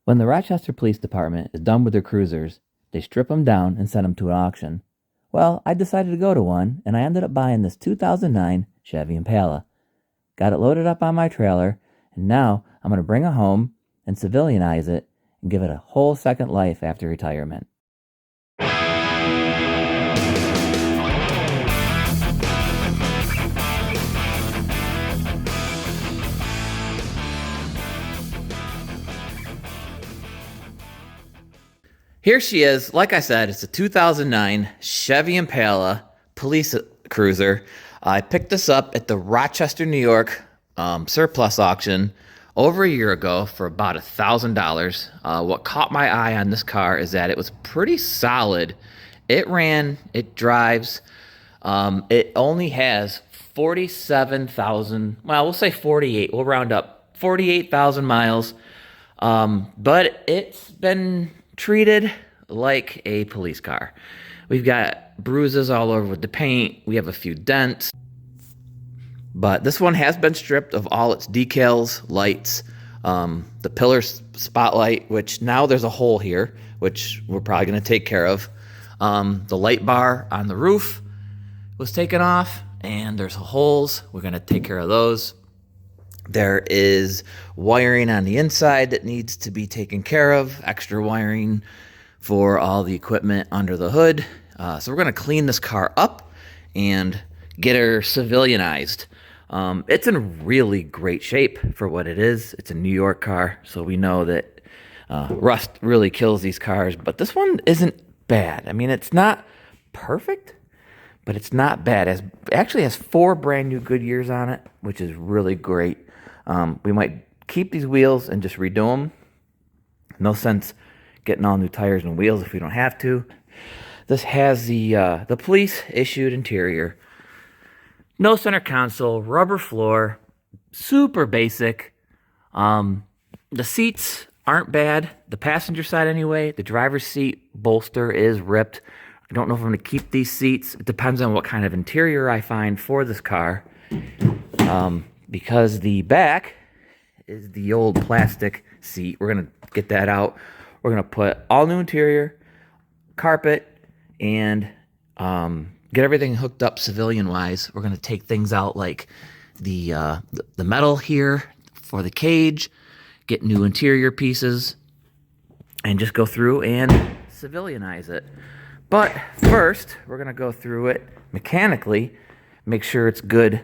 When the Rochester Police Department is done with their cruisers, they strip them down and send them to an auction. Well, I decided to go to one, and I ended up buying this 2009 Chevy Impala. Got it loaded up on my trailer, and now I'm going to bring it home and civilianize it and give it a whole second life after retirement. Here she is. Like I said, it's a 2009 Chevy Impala police cruiser. I picked this up at the Rochester, New York surplus auction over a year ago for about $1,000. What caught my eye on this car is that it was pretty solid. It drives. It only has 47,000, well, we'll say 48. We'll round up 48,000 miles. But it's been treated like a police car. We've got bruises all over with the paint. We have a few dents. But this one has been stripped of all its decals, lights, the pillar spotlight, which now there's a hole here, which we're probably going to take care of. The light bar on the roof was taken off, and there's holes. We're going to take care of those. There is wiring on the inside that needs to be taken care of, extra wiring for all the equipment under the hood. So we're going to clean this car up and get her civilianized. It's in really great shape for what it is. It's a New York car, so we know that rust really kills these cars. But this one isn't bad. I mean, it's not perfect, but it's not bad. It actually has 4 brand new Goodyears on it, which is really great. We might keep these wheels and just redo them. No sense getting all new tires and wheels if we don't have to. This has the police issued interior. No center console, rubber floor, super basic. The seats aren't bad. The passenger side anyway. The driver's seat bolster is ripped. I don't know if I'm going to keep these seats. It depends on what kind of interior I find for this car. Because the back is the old plastic seat. We're going to get that out. We're going to put all new interior, carpet, and get everything hooked up civilian-wise. We're going to take things out like the metal here for the cage, get new interior pieces, and just go through and civilianize it. But first, we're going to go through it mechanically, make sure it's good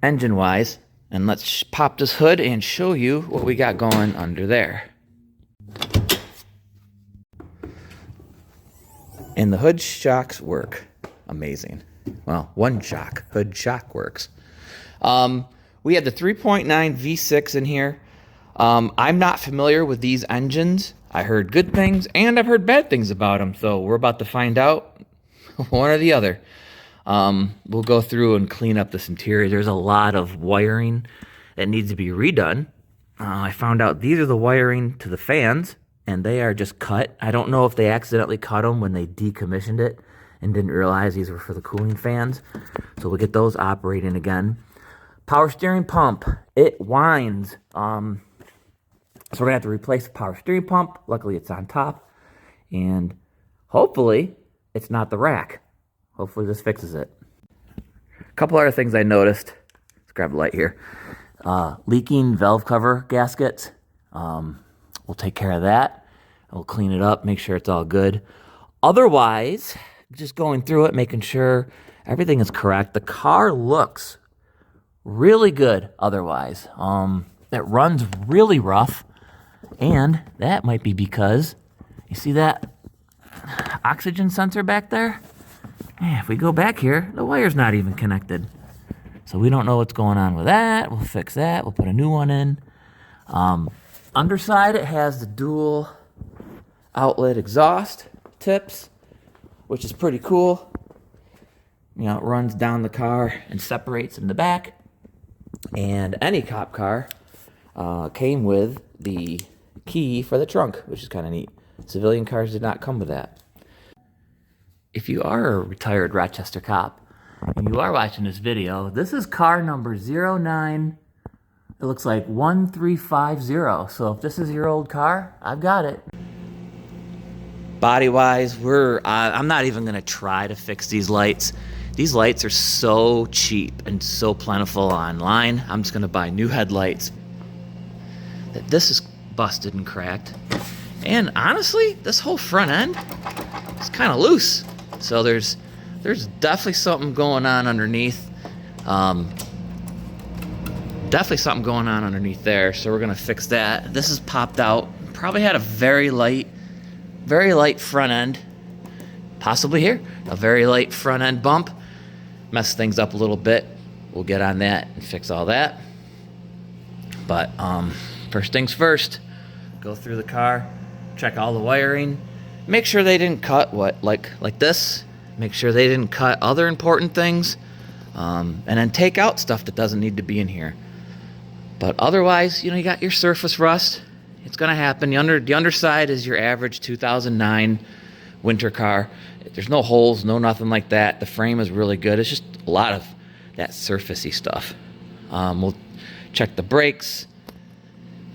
engine-wise, and let's pop this hood and show you what we got going under there. And the hood shocks work. Amazing. Well, one shock. Hood shock works. We had the 3.9 V6 in here. I'm not familiar with these engines. I heard good things, and I've heard bad things about them, so we're about to find out one or the other. We'll go through and clean up this interior. There's a lot of wiring that needs to be redone. I found out these are the wiring to the fans, and they are just cut. I don't know if they accidentally cut them when they decommissioned it and didn't realize these were for the cooling fans. So we'll get those operating again. Power steering pump, it whines. So we're gonna have to replace the power steering pump. Luckily it's on top, and hopefully it's not the rack. Hopefully this fixes it. A couple other things I noticed. Let's grab the light here. Leaking valve cover gaskets. We'll take care of that. We'll clean it up, make sure it's all good. Otherwise, just going through it, making sure everything is correct. The car looks really good otherwise. It runs really rough, and that might be because, you see that oxygen sensor back there? Yeah, if we go back here, the wire's not even connected. So we don't know what's going on with that. We'll fix that. We'll put a new one in. Underside, it has the dual outlet exhaust tips, which is pretty cool. You know, it runs down the car and separates in the back. And any cop car came with the key for the trunk, which is kind of neat. Civilian cars did not come with that. If you are a retired Rochester cop and you are watching this video, this is car number 09 It looks like 1350. So if this is your old car, I've got it. Body-wise, I'm not even gonna try to fix these lights. These lights are so cheap and so plentiful online. I'm just gonna buy new headlights. This is busted and cracked. And honestly, this whole front end is kind of loose. So there's definitely something going on underneath. Definitely something going on underneath there. So we're gonna fix that. This is popped out. Probably had a very light front end. Possibly here, a very light front end bump. Mess things up a little bit. We'll get on that and fix all that. But first things first, go through the car, check all the wiring, make sure they didn't cut like this. Make sure they didn't cut other important things, and then take out stuff that doesn't need to be in here. But otherwise, you got your surface rust. It's gonna happen. The underside is your average 2009 winter car. There's no holes, no nothing like that. The frame is really good. It's just a lot of that surfacey stuff. We'll check the brakes,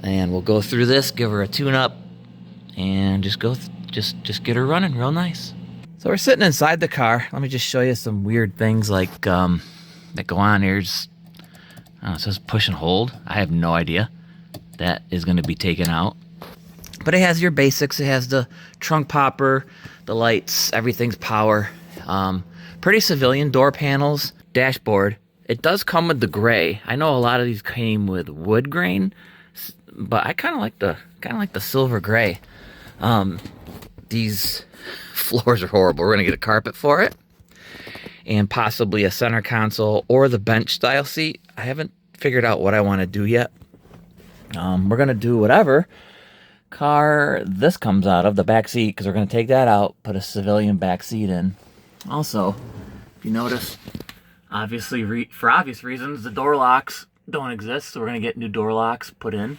and we'll go through this, give her a tune-up, and just get her running real nice. So we're sitting inside the car. Let me just show you some weird things like that go on here. It says push and hold. I have no idea. That is going to be taken out. But it has your basics. It has the trunk popper, the lights, everything's power. Pretty civilian door panels, dashboard. It does come with the gray. I know a lot of these came with wood grain, but I kind of like the silver gray. These floors are horrible. We're gonna get a carpet for it, and possibly a center console or the bench style seat. I haven't figured out what I want to do yet. We're gonna do whatever car this comes out of, the back seat, because we're gonna take that out, put a civilian back seat in. Also, if you notice, obviously for obvious reasons, the door locks don't exist, so we're gonna get new door locks put in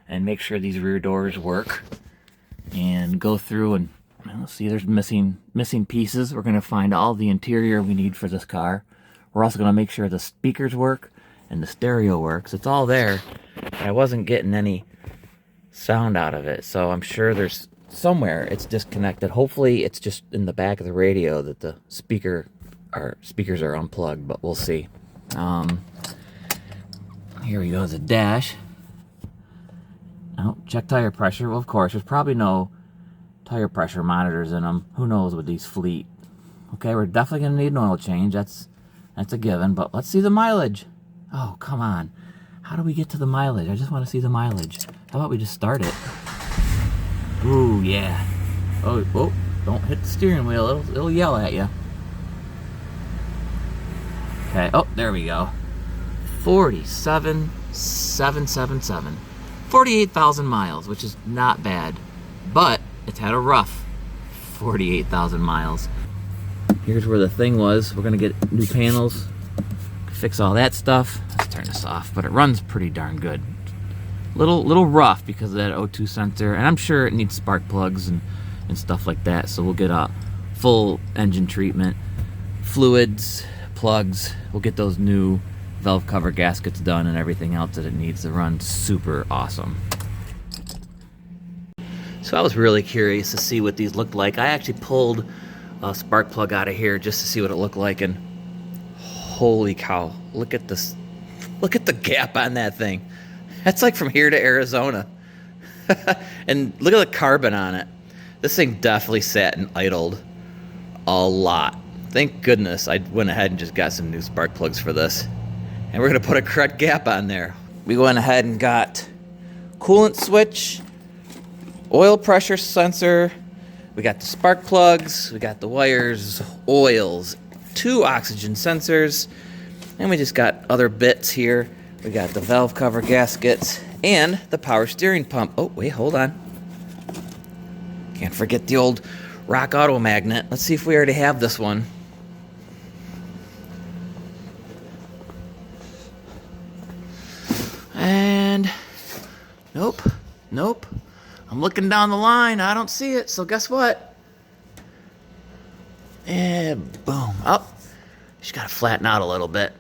and make sure these rear doors work, and go through and see there's missing pieces. We're gonna find all the interior we need for this car. We're also gonna make sure the speakers work and the stereo works. It's all there. I wasn't getting any sound out of it, so I'm sure there's somewhere it's disconnected. Hopefully it's just in the back of the radio that the speakers are unplugged, but we'll see. Here we go, the dash. Oh, check tire pressure. Well, of course, there's probably no tire pressure monitors in them. Who knows with these fleet. Okay, we're definitely gonna need an oil change. That's a given, but let's see the mileage. Oh, come on. How do we get to the mileage? I just want to see the mileage. How about we just start it? Ooh, yeah. Oh, don't hit the steering wheel. It'll yell at you. Okay, oh, there we go. 47,777. 48,000 miles, which is not bad. But it's had a rough 48,000 miles. Here's where the thing was. We're going to get new panels, fix all that stuff. Let's turn this off, but it runs pretty darn good. Little rough because of that O2 sensor, and I'm sure it needs spark plugs and stuff like that, so we'll get a full engine treatment, fluids, plugs. We'll get those new valve cover gaskets done and everything else that it needs to run super awesome. So I was really curious to see what these looked like. I actually pulled a spark plug out of here just to see what it looked like, and holy cow, look at this. Look at the gap on that thing. That's like from here to Arizona. And look at the carbon on it. This thing definitely sat and idled a lot. Thank goodness I went ahead and just got some new spark plugs for this. And we're gonna put a correct gap on there. We went ahead and got coolant switch, oil pressure sensor, we got the spark plugs, we got the wires, oils, 2 oxygen sensors, and we just got other bits here. We got the valve cover gaskets and the power steering pump. Oh, wait, hold on. Can't forget the old Rock Auto magnet. Let's see if we already have this one. And nope. I'm looking down the line. I don't see it. So guess what? And boom. Oh, she's got to flatten out a little bit.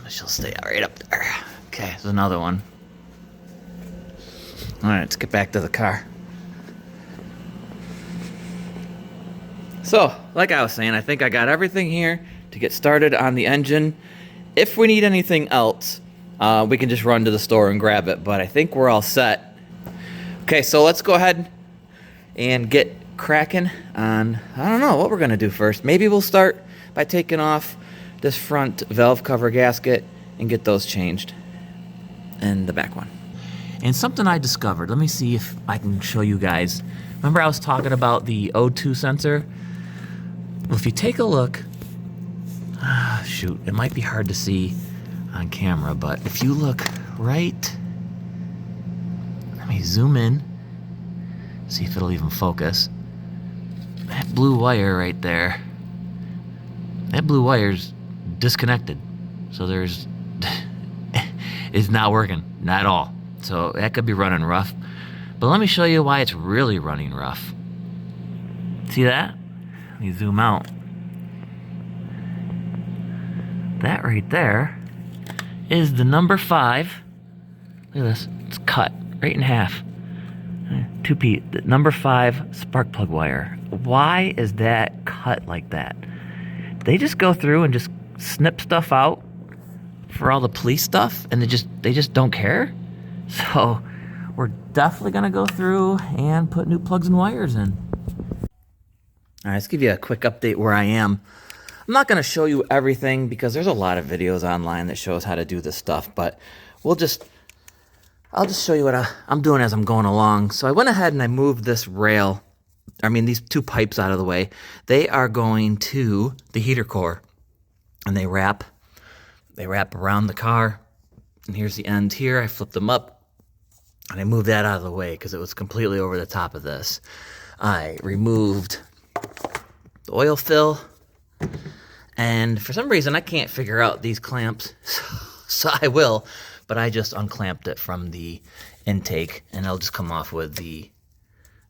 She'll stay right up there. Okay, there's another one. All right, let's get back to the car. So, like I was saying, I think I got everything here to get started on the engine. If we need anything else, we can just run to the store and grab it, but I think we're all set. Okay, so let's go ahead and get cracking on, I don't know what we're gonna do first. Maybe we'll start by taking off this front valve cover gasket and get those changed, and the back one. And something I discovered, let me see if I can show you guys. Remember I was talking about the O2 sensor? Well, if you take a look, shoot, it might be hard to see on camera, but if you look right, let me zoom in, see if it'll even focus. That blue wire right there, that blue wire's disconnected. So there's, it's not working, not at all. So that could be running rough. But let me show you why it's really running rough. See that? Let me zoom out. That right there is the number 5. Look at this, it's cut right in half. 2P, the number 5 spark plug wire. Why is that cut like that? They just go through and just snip stuff out for all the police stuff, and they just don't care. So we're definitely gonna go through and put new plugs and wires in. All right, let's give you a quick update where I am. I'm not gonna show you everything because there's a lot of videos online that shows how to do this stuff, but I'll just show you what I'm doing as I'm going along. So I went ahead and I moved this rail, these 2 pipes out of the way. They are going to the heater core, and they wrap around the car. And here's the ends here. I flipped them up, and I moved that out of the way because it was completely over the top of this. I removed the oil fill, and for some reason I can't figure out these clamps, so I will, but I just unclamped it from the intake, and it'll just come off with the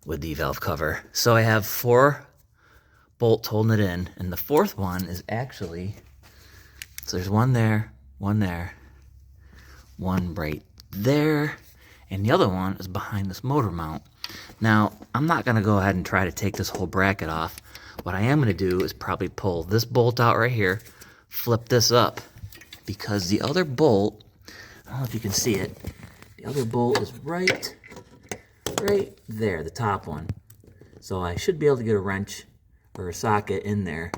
valve cover. So I have 4 bolts holding it in, and the 4th one is actually, so there's one there, one right there, and the other one is behind this motor mount. Now, I'm not gonna go ahead and try to take this whole bracket off. What I am gonna do is probably pull this bolt out right here, flip this up, because the other bolt, I don't know if you can see it, the other bolt is right there, the top one. So I should be able to get a wrench or a socket in there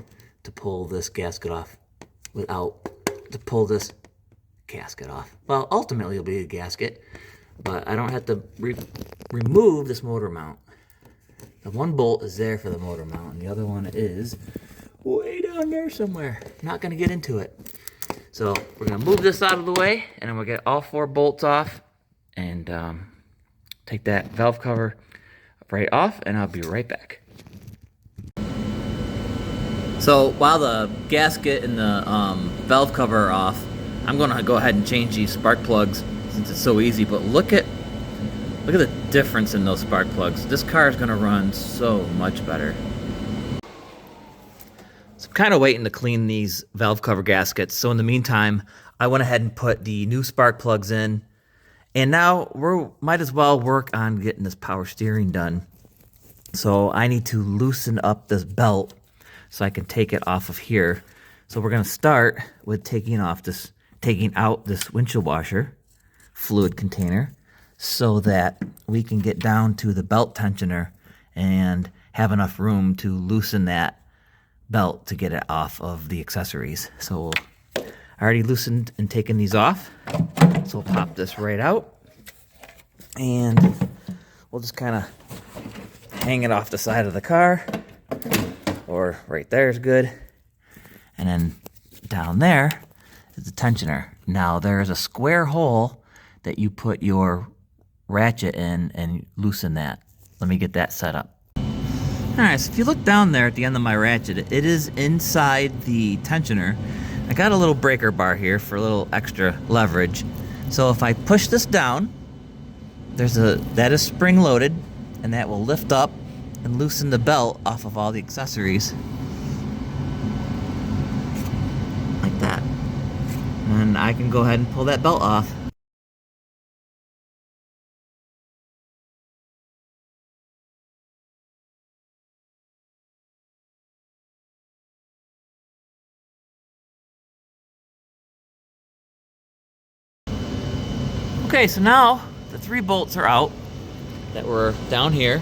to pull this gasket off to pull this gasket off. Well, ultimately it'll be a gasket, but I don't have to remove this motor mount. The one bolt is there for the motor mount, and the other one is way down there somewhere. Not gonna get into it. So we're gonna move this out of the way, and then we'll get all 4 bolts off, and take that valve cover right off, and I'll be right back. So while the gasket and the valve cover are off, I'm gonna go ahead and change these spark plugs since it's so easy. But look at the difference in those spark plugs. This car is gonna run so much better. So I'm kind of waiting to clean these valve cover gaskets. So in the meantime, I went ahead and put the new spark plugs in. And now we might as well work on getting this power steering done. So I need to loosen up this belt so I can take it off of here. So we're gonna start with taking out this windshield washer fluid container so that we can get down to the belt tensioner and have enough room to loosen that belt to get it off of the accessories. So I already loosened and taken these off. So we'll pop this right out, and we'll just kind of hang it off the side of the car, or right there is good. And then down there is the tensioner. Now there is a square hole that you put your ratchet in and loosen that. Let me get that set up. Alright, so if you look down there at the end of my ratchet, it is inside the tensioner. I got a little breaker bar here for a little extra leverage. So if I push this down, that is spring loaded, and that will lift up and loosen the belt off of all the accessories. Like that. And I can go ahead and pull that belt off. Okay, so now the 3 bolts are out that were down here,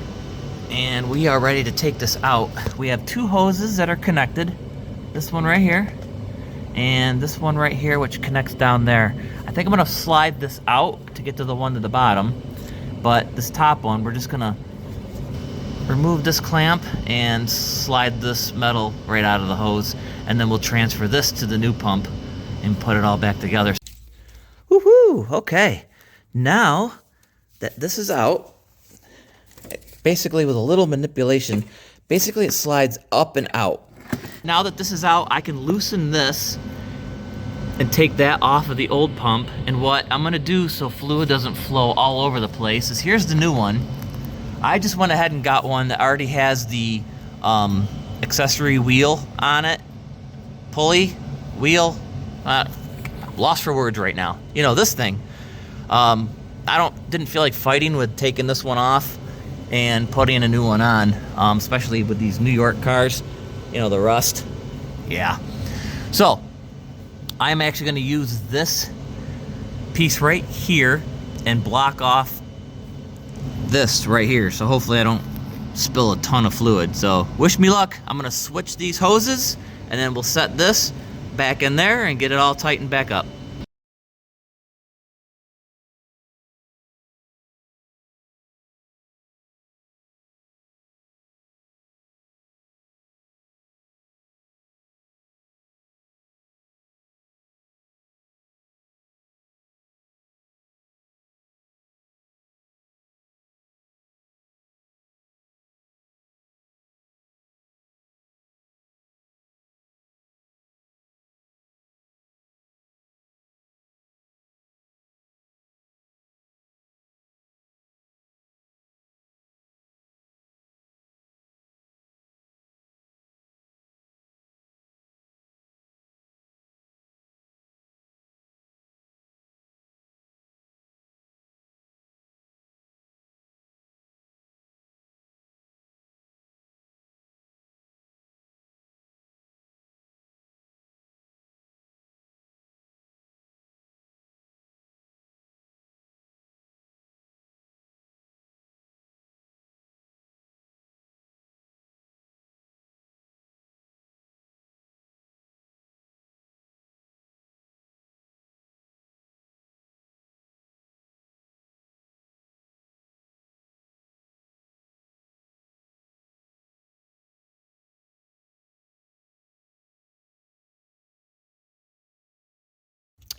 and we are ready to take this out. We have 2 hoses that are connected. This one right here, and this one right here, which connects down there. I think I'm gonna slide this out to get to the one to the bottom, but this top one, we're just gonna remove this clamp and slide this metal right out of the hose, and then we'll transfer this to the new pump and put it all back together. Woohoo! Okay, now that this is out, basically with a little manipulation, basically it slides up and out. Now that this is out, I can loosen this and take that off of the old pump, and what I'm gonna do so fluid doesn't flow all over the place is, here's the new one. I just went ahead and got one that already has the accessory wheel on it. Pulley, wheel, lost for words right now. You know, this thing. I didn't feel like fighting with taking this one off and putting a new one on, especially with these New York cars. You know, the rust. Yeah. So, I'm actually gonna use this piece right here and block off this right here, so hopefully I don't spill a ton of fluid. So wish me luck. I'm gonna switch these hoses, and then we'll set this back in there and get it all tightened back up.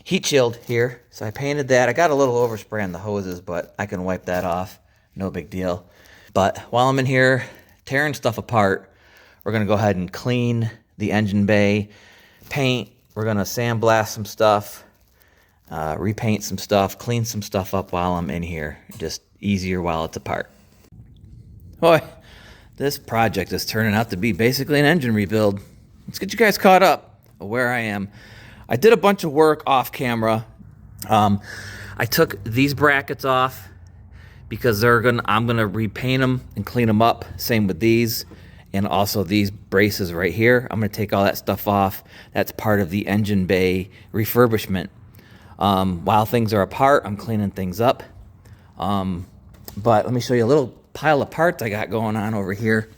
Heat shield here, so I painted that. I got a little overspray on the hoses, but I can wipe that off, no big deal. But while I'm in here tearing stuff apart, we're gonna go ahead and clean the engine bay, paint, we're gonna sandblast some stuff, repaint some stuff, clean some stuff up while I'm in here. Just easier while it's apart. Boy, this project is turning out to be basically an engine rebuild. Let's get you guys caught up of where I am. I did a bunch of work off camera. I took these brackets off because I'm gonna repaint them and clean them up. Same with these, and also these braces right here. I'm gonna take all that stuff off. That's part of the engine bay refurbishment. While things are apart, I'm cleaning things up. But let me show you a little pile of parts I got going on over here.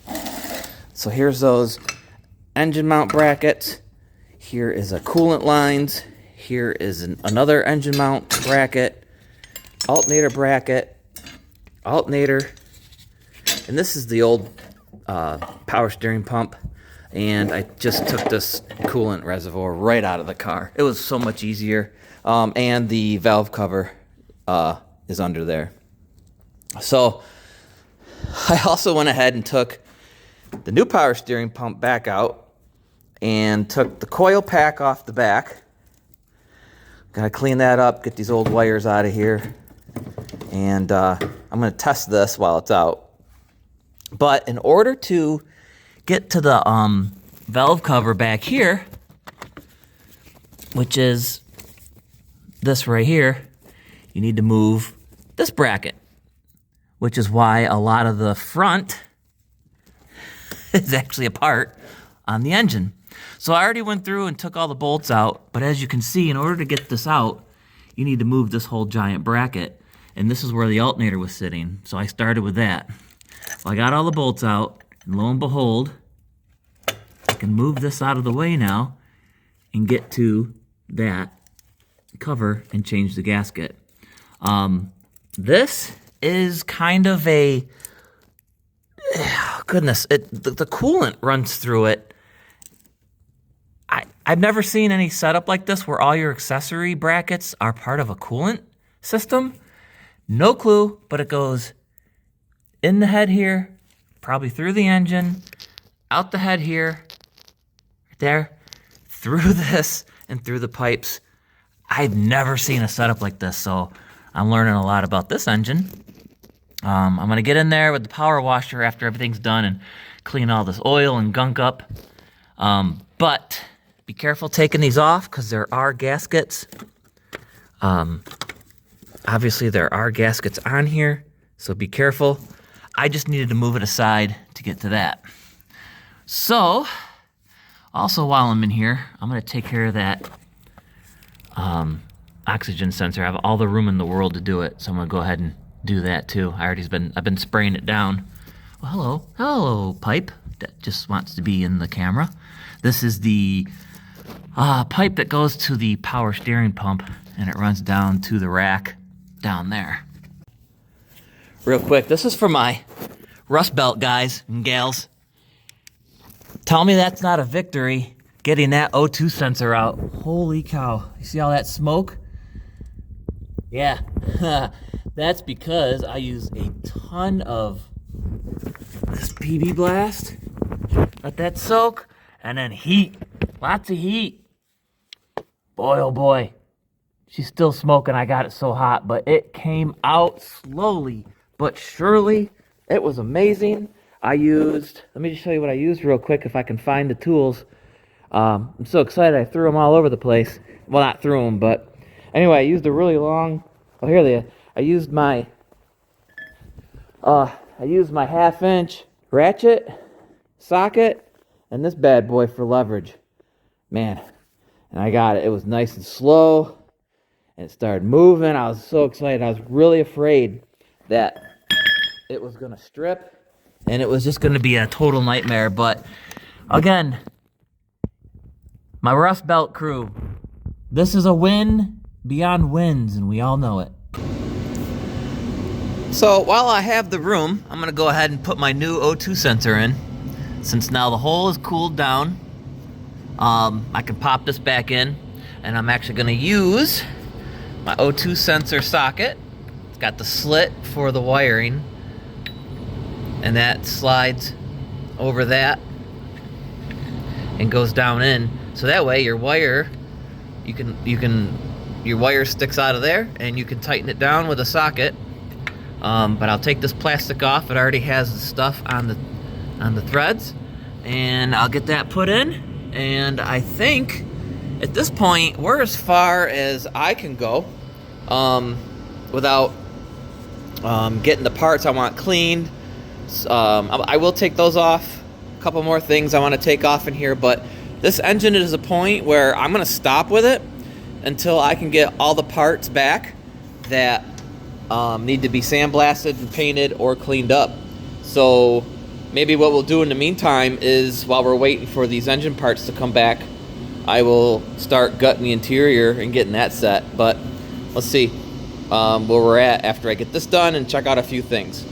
So here's those engine mount brackets. Here is a coolant lines. Here is another engine mount bracket, alternator bracket, alternator, and this is the old power steering pump. And I just took this coolant reservoir right out of the car. It was so much easier. And the valve cover is under there. So I also went ahead and took the new power steering pump back out and took the coil pack off the back. Gotta clean that up, get these old wires out of here. And I'm gonna test this while it's out. But in order to get to the valve cover back here, which is this right here, you need to move this bracket, which is why a lot of the front is actually apart on the engine. So I already went through and took all the bolts out, but as you can see, in order to get this out, you need to move this whole giant bracket. And this is where the alternator was sitting. So I started with that. Well, I got all the bolts out, and lo and behold, I can move this out of the way now and get to that cover and change the gasket. This is kind of a, goodness, the coolant runs through it. I've never seen any setup like this where all your accessory brackets are part of a coolant system. No clue, but it goes in the head here, probably through the engine, out the head here, right there, through this, and through the pipes. I've never seen a setup like this, so I'm learning a lot about this engine. I'm going to get in there with the power washer after everything's done and clean all this oil and gunk up. But be careful taking these off because there are gaskets. Obviously, there are gaskets on here, so be careful. I just needed to move it aside to get to that. So, also while I'm in here, I'm going to take care of that oxygen sensor. I have all the room in the world to do it, so I'm going to go ahead and do that too. I've been spraying it down. Well, hello, pipe that just wants to be in the camera. This is the pipe that goes to the power steering pump, and it runs down to the rack down there. Real quick, this is for my Rust Belt guys and gals. Tell me that's not a victory, getting that O2 sensor out. Holy cow. You see all that smoke? Yeah, that's because I use a ton of this PB Blast. Let that soak, and then heat. Lots of heat. Boy, oh boy. She's still smoking. I got it so hot, but it came out slowly but surely. It was amazing. Let me just show you what I used real quick if I can find the tools. I'm so excited I threw them all over the place. Well, not threw them, but anyway, I used a really long, here they are. I used my 1/2-inch ratchet, socket, and this bad boy for leverage. Man, and I got it. It was nice and slow, and it started moving. I was so excited. I was really afraid that it was going to strip, and it was just going to be a total nightmare. But again, my Rust Belt crew, this is a win beyond wins, and we all know it. So while I have the room, I'm going to go ahead and put my new O2 sensor in. Since now the hole is cooled down, I can pop this back in, and I'm actually going to use my O2 sensor socket. It's got the slit for the wiring, and that slides over that and goes down in. So that way your wire, your wire sticks out of there, and you can tighten it down with a socket. But I'll take this plastic off. It already has the stuff on the threads, and I'll get that put in. And I think at this point we're as far as I can go without getting the parts I want cleaned. I will take those off. A couple more things I want to take off in here, but this engine is a point where I'm going to stop with it until I can get all the parts back that need to be sandblasted and painted or cleaned up. So maybe what we'll do in the meantime is, while we're waiting for these engine parts to come back, I will start gutting the interior and getting that set. But let's see where we're at after I get this done and check out a few things.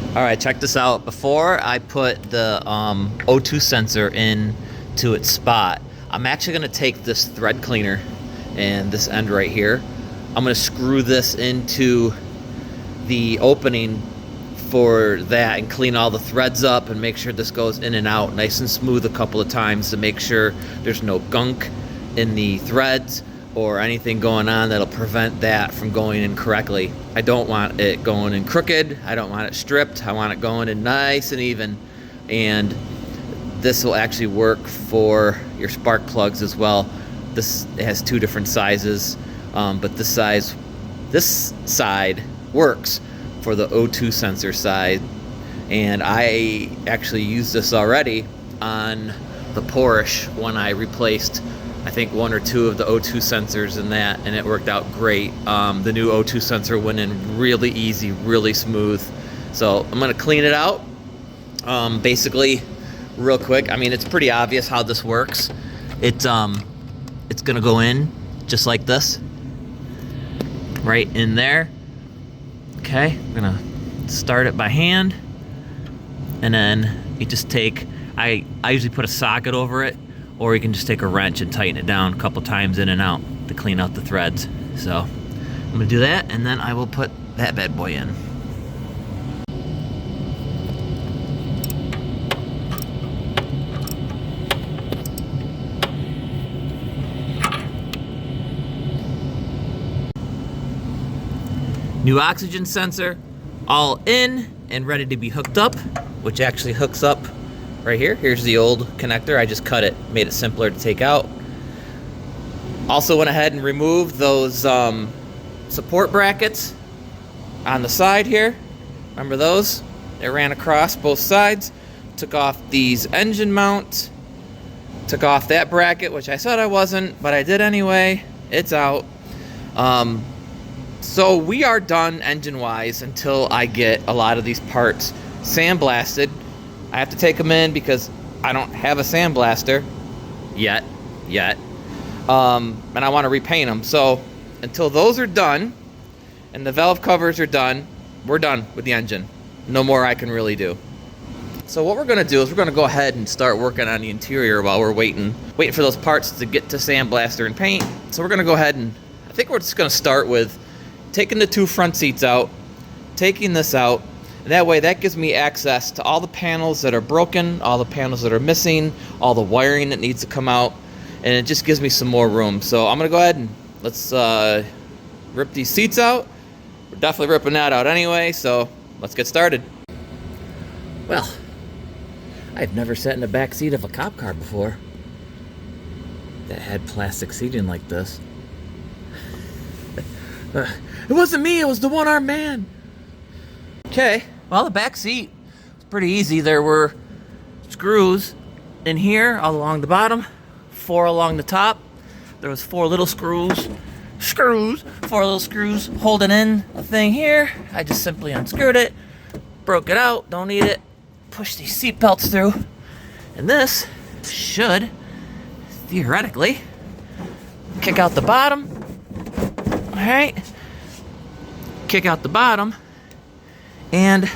All right, check this out. Before I put the O2 sensor in to its spot, I'm actually going to take this thread cleaner and this end right here. I'm going to screw this into the opening for that and clean all the threads up and make sure this goes in and out nice and smooth a couple of times to make sure there's no gunk in the threads or anything going on that'll prevent that from going in correctly. I don't want it going in crooked. I don't want it stripped. I want it going in nice and even. And this will actually work for your spark plugs as well. It has two different sizes. But this side works for the O2 sensor side, and I actually used this already on the Porsche when I replaced I think 1 or 2 of the O2 sensors in that, and it worked out great. The new O2 sensor went in really easy, really smooth. So I'm gonna clean it out. Basically, real quick. I mean, it's pretty obvious how this works. It's gonna go in just like this, right in there. Okay, I'm gonna start it by hand, and then you just take. I usually put a socket over it, or you can just take a wrench and tighten it down a couple times in and out to clean out the threads. So I'm gonna do that, and then I will put that bad boy in. New oxygen sensor, all in and ready to be hooked up, which actually hooks up right here. Here's the old connector. I just cut it, made it simpler to take out. Also went ahead and removed those support brackets on the side here. Remember those? They ran across both sides. Took off these engine mounts. Took off that bracket, which I said I wasn't, but I did anyway. It's out. So we are done engine-wise until I get a lot of these parts sandblasted. I have to take them in because I don't have a sandblaster yet. And I want to repaint them. So until those are done and the valve covers are done, we're done with the engine. No more I can really do. So what we're going to do is we're going to go ahead and start working on the interior while we're waiting for those parts to get to sandblaster and paint. So we're going to go ahead and I think we're just going to start with taking the 2 front seats out, taking this out, and that way that gives me access to all the panels that are broken, all the panels that are missing, all the wiring that needs to come out, and it just gives me some more room. So I'm gonna go ahead and let's rip these seats out. We're definitely ripping that out anyway, so let's get started. Well, I've never sat in the back seat of a cop car before that had plastic seating like this. It wasn't me, it was the one-armed man. Okay, well, the back seat was pretty easy. There were screws in here all along the bottom, 4 along the top. There was 4 little screws, 4 little screws holding in the thing here. I just simply unscrewed it, broke it out, don't need it, push these seat belts through, and this should, theoretically, kick out the bottom. Alright, kick out the bottom, and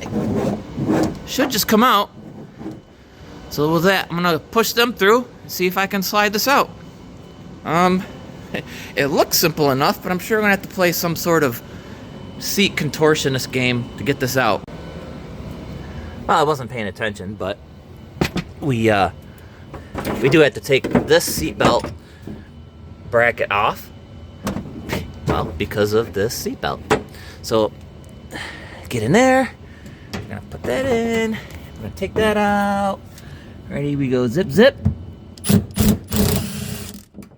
it should just come out. So with that, I'm gonna push them through and see if I can slide this out. It looks simple enough, but I'm sure I'm gonna have to play some sort of seat contortionist game to get this out. Well, I wasn't paying attention, but we do have to take this seat belt bracket off. Well, because of this seatbelt. So, get in there. I'm gonna put that in. I'm gonna take that out. Ready, we go zip, zip.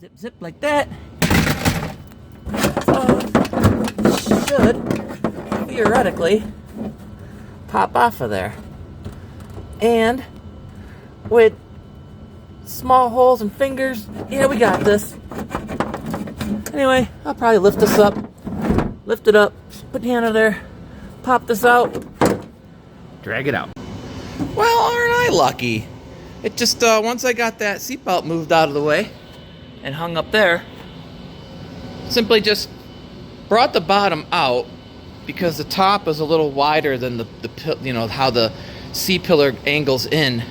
Zip, zip like that. Should, theoretically, pop off of there. And, with small holes and fingers, yeah, we got this. Anyway, I'll probably lift this up, lift it up, put the hand under there, pop this out, drag it out. Well, aren't I lucky? It just, once I got that seatbelt moved out of the way and hung up there, simply just brought the bottom out because the top is a little wider than the how the C-pillar angles in.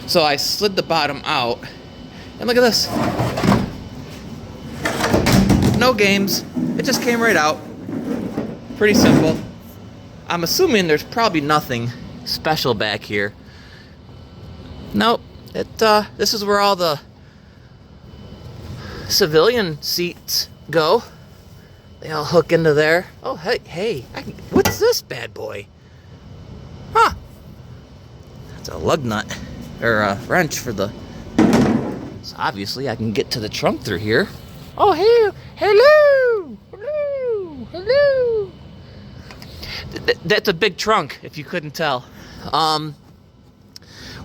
So I slid the bottom out, and look at this. No games. It just came right out. Pretty simple. I'm assuming there's probably nothing special back here. Nope. This is where all the civilian seats go. They all hook into there. Oh, hey. What's this bad boy? Huh. That's a lug nut. Or a wrench for the... So obviously I can get to the trunk through here. Oh, hey, hello! That's a big trunk, if you couldn't tell. Wow.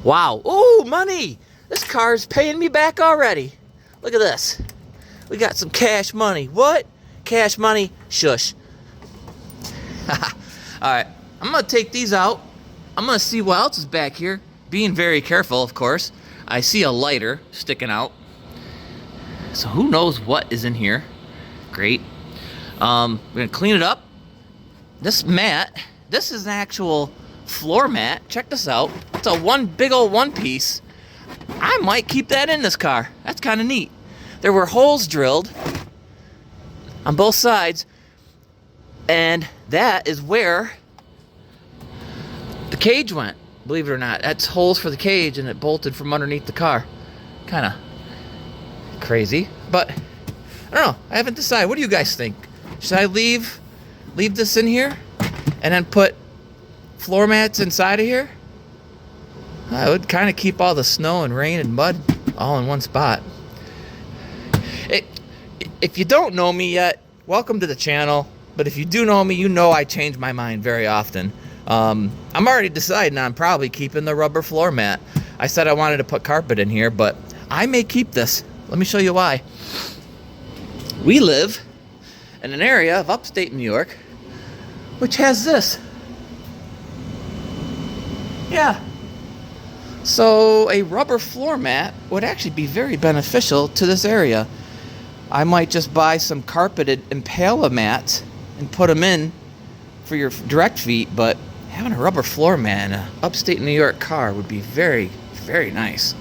Oh, money! This car's paying me back already. Look at this. We got some cash money. What? Cash money? Shush. Alright, I'm going to take these out. I'm going to see what else is back here. Being very careful, of course. I see a lighter sticking out. So who knows what is in here. Great. We're going to clean it up. This mat, this is an actual floor mat. Check this out. It's a big old one piece. I might keep that in this car. That's kind of neat. There were holes drilled on both sides, and that is where the cage went. Believe it or not, that's holes for the cage, and it bolted from underneath the car. Kind of crazy, but I don't know. I haven't decided. What do you guys think? Should I leave this in here and then put floor mats inside of here? I would kind of keep all the snow and rain and mud all in one spot. If you don't know me yet, welcome to the channel. But if you do know me, you know I change my mind very often. I'm already deciding on probably keeping the rubber floor mat. I said I wanted to put carpet in here, but I may keep this. Let me show you why. We live in an area of upstate New York which has this. Yeah. So a rubber floor mat would actually be very beneficial to this area. I might just buy some carpeted Impala mats and put them in for your direct feet, but having a rubber floor mat in an upstate New York car would be very, very nice.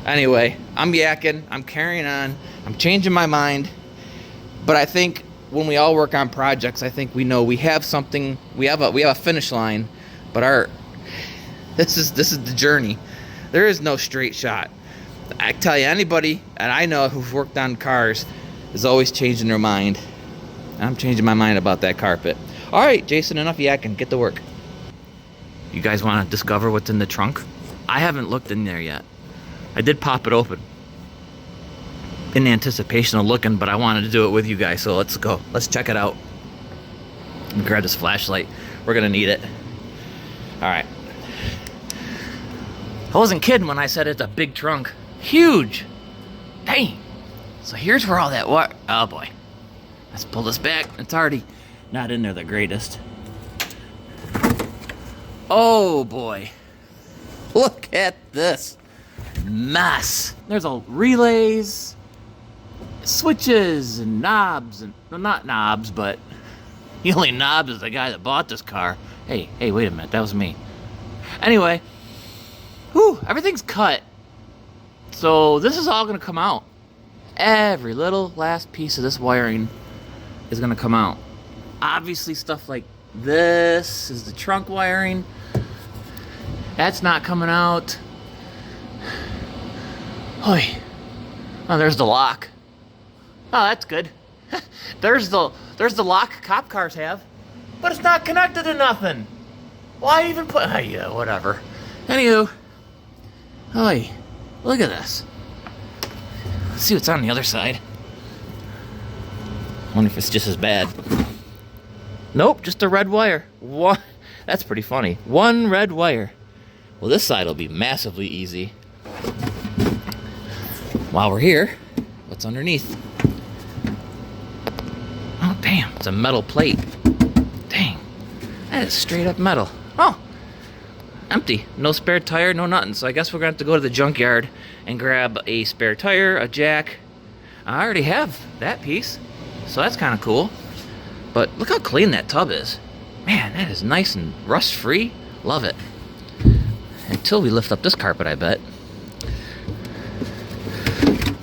Anyway, I'm yakking, I'm carrying on, I'm changing my mind, but I think when we all work on projects, I think we know we have something, we have a finish line, but this is the journey. There is no straight shot. I tell you, anybody, and I know who've worked on cars, is always changing their mind. I'm changing my mind about that carpet. All right, Jason, enough yakking. Get to work. You guys want to discover what's in the trunk? I haven't looked in there yet. I did pop it open in anticipation of looking, but I wanted to do it with you guys, so let's go. Let's check it out. Let me grab this flashlight. We're going to need it. All right. I wasn't kidding when I said it's a big trunk. Huge. Dang. So here's where all that water... Oh, boy. Let's pull this back. It's already not in there the greatest. Oh, boy. Look at this mess. There's all relays, switches, and knobs. And well, not knobs, but the only knob is the guy that bought this car. Hey, wait a minute. That was me. Anyway... Whew, everything's cut. So this is all going to come out. Every little last piece of this wiring is going to come out. Obviously stuff like this is the trunk wiring. That's not coming out. Oi. Oh, there's the lock. Oh, that's good. There's the lock cop cars have. But it's not connected to nothing. Why even put... Oh, yeah, whatever. Anywho. Oi, look at this. Let's see what's on the other side. Wonder if it's just as bad. Nope, just a red wire. One. That's pretty funny. One red wire. Well, this side will be massively easy. While we're here, what's underneath? Oh, damn, it's a metal plate. Dang, that is straight up metal. Oh. Empty. No spare tire, no nothing. So I guess we're going to have to go to the junkyard and grab a spare tire, a jack. I already have that piece, so that's kind of cool. But look how clean that tub is. Man, that is nice and rust-free. Love it. Until we lift up this carpet, I bet.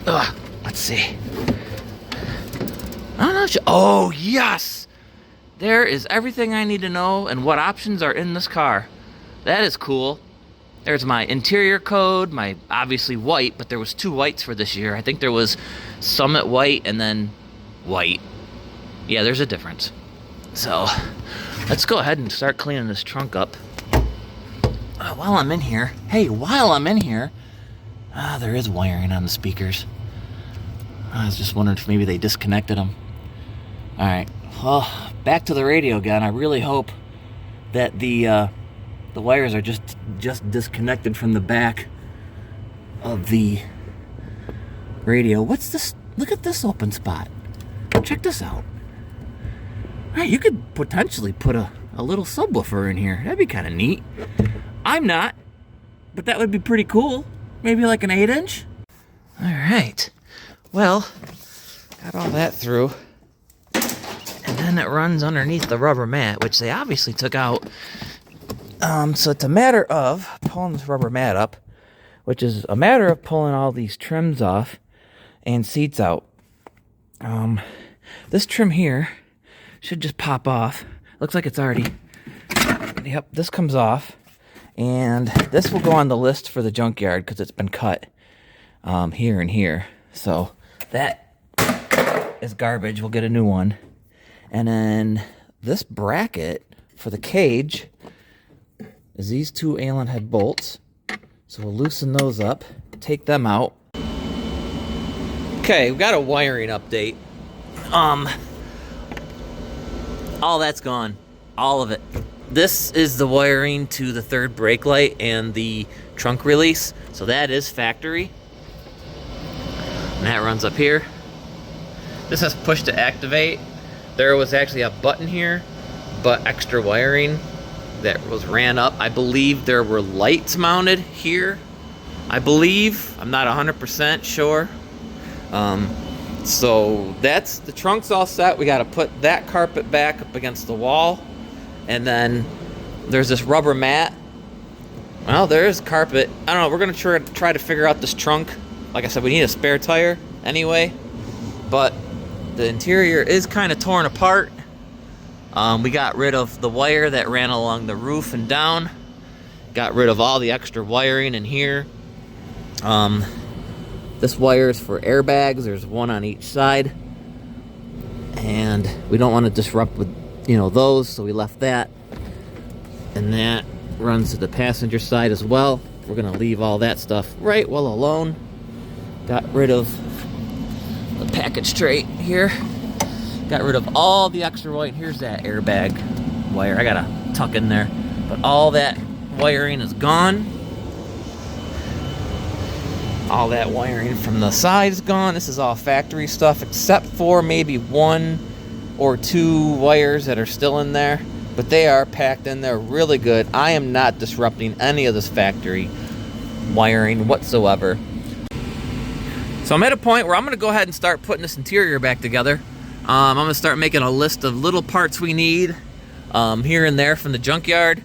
Ugh, let's see. I don't know. Oh, yes! There is everything I need to know and what options are in this car. That is cool. There's my interior code, my obviously white, but there was 2 whites for this year. I think there was Summit white and then white. Yeah, there's a difference. So, let's go ahead and start cleaning this trunk up. While I'm in here, there is wiring on the speakers. I was just wondering if maybe they disconnected them. All right, well, back to the radio again. I really hope that the wires are just disconnected from the back. of the radio. What's this? Look at this open spot. Check this out. Hey, you could potentially put a little subwoofer in here. That'd be kind of neat. I'm not, but that would be pretty cool. Maybe like an 8-inch. All right. Well, got all that through. And then it runs underneath the rubber mat, which they obviously took out. So it's a matter of pulling this rubber mat up, which is a matter of pulling all these trims off and seats out. This trim here should just pop off. Looks like it's already... Yep, this comes off. And this will go on the list for the junkyard because it's been cut here and here. So that is garbage. We'll get a new one. And then this bracket for the cage is these two Allen head bolts. So we'll loosen those up, take them out. Okay, we've got a wiring update. All that's gone. All of it. This is the wiring to the third brake light and the trunk release. So that is factory. And that runs up here. This has push to activate. There was actually a button here, but extra wiring that ran up. I believe there were lights mounted here. I believe. I'm not 100% sure. So that's the trunk's all set. We got to put that carpet back up against the wall. And then there's this rubber mat. Well, there is carpet. I don't know. We're going to try to figure out this trunk. Like I said, we need a spare tire anyway. But the interior is kind of torn apart. We got rid of the wire that ran along the roof and down. Got rid of all the extra wiring in here. This wire is for airbags. There's one on each side. And we don't want to disrupt with, those, so we left that. And that runs to the passenger side as well. We're going to leave all that stuff right well alone. Got rid of the package tray here. Got rid of all the extra white. Here's that airbag wire. I got to tuck in there. But all that wiring is gone. All that wiring from the side is gone. This is all factory stuff, except for maybe 1 or 2 wires that are still in there. But they are packed in there really good. I am not disrupting any of this factory wiring whatsoever. So I'm at a point where I'm going to go ahead and start putting this interior back together. I'm going to start making a list of little parts we need here and there from the junkyard.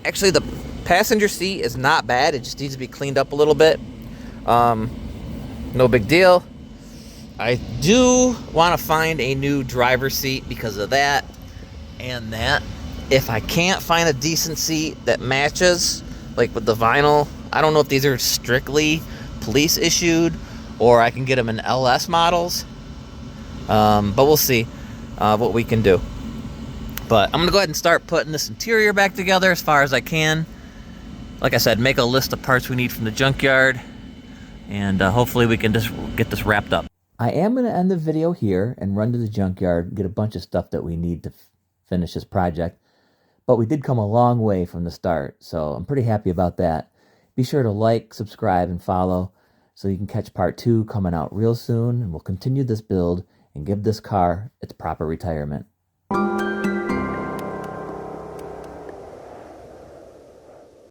Actually, the passenger seat is not bad. It just needs to be cleaned up a little bit. No big deal. I do want to find a new driver's seat because of that and that. If I can't find a decent seat that matches, like with the vinyl, I don't know if these are strictly police issued or I can get them in LS models. But we'll see what we can do. But I'm going to go ahead and start putting this interior back together as far as I can. Like I said, make a list of parts we need from the junkyard. And hopefully we can just get this wrapped up. I am going to end the video here and run to the junkyard, get a bunch of stuff that we need to finish this project. But we did come a long way from the start, so I'm pretty happy about that. Be sure to like, subscribe, and follow so you can catch part 2 coming out real soon. And we'll continue this build and give this car its proper retirement.